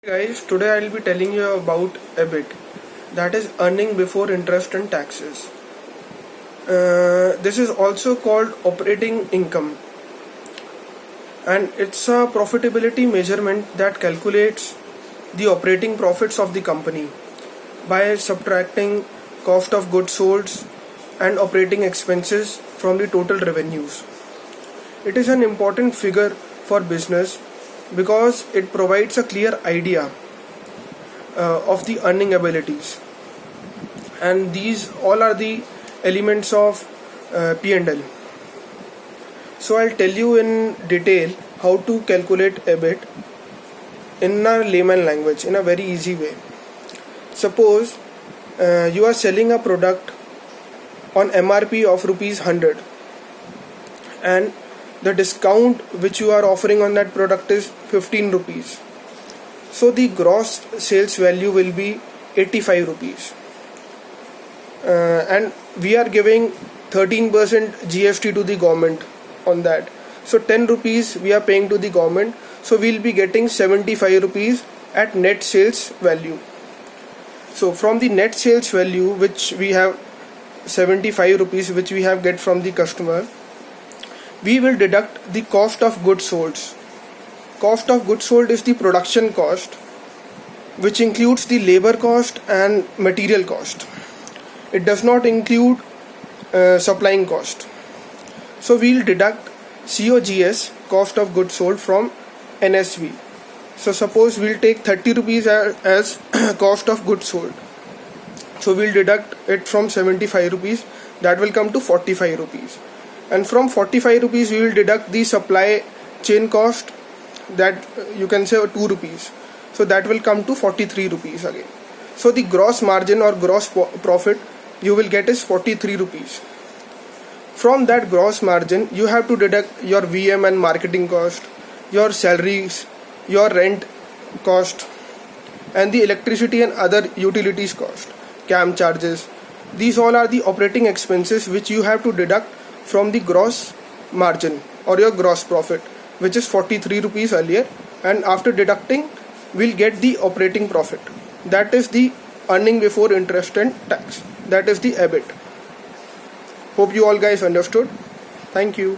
Guys, today I'll be telling you about EBIT, that is earning before interest and taxes. This is also called operating income, and it's a profitability measurement that calculates the operating profits of the company by subtracting cost of goods sold and operating expenses from the total revenues. It is an important figure for business because it provides a clear idea of the earning abilities, and these all are the elements of P&L. So I'll tell you in detail how to calculate EBIT in a layman language in a very easy way. Suppose you are selling a product on MRP of rupees 100, and the discount which you are offering on that product is 15 rupees. So the gross sales value will be 85 rupees. And we are giving 13% GST to the government on that. So 10 rupees we are paying to the government. So we'll be getting 75 rupees at net sales value. So from the net sales value, which we have 75 rupees which we have get from the customer, we will deduct the cost of goods sold. Cost of goods sold is the production cost, which includes the labor cost and material cost. It does not include supplying cost. So we'll deduct COGS, cost of goods sold, from NSV. So suppose we'll take 30 rupees as cost of goods sold. So we'll deduct it from 75 rupees. That will come to 45 rupees. And from 45 rupees we will deduct the supply chain cost, that you can say 2 rupees. So that will come to 43 rupees again. So the gross margin or gross profit you will get is 43 rupees. From that gross margin you have to deduct your VM and marketing cost, your salaries, your rent cost, and the electricity and other utilities cost, CAM charges. These all are the operating expenses which you have to deduct from the gross margin or your gross profit, which is 43 rupees earlier, and after deducting we'll get the operating profit. That is the earning before interest and tax. That is the EBIT. Hope you all guys understood. Thank you.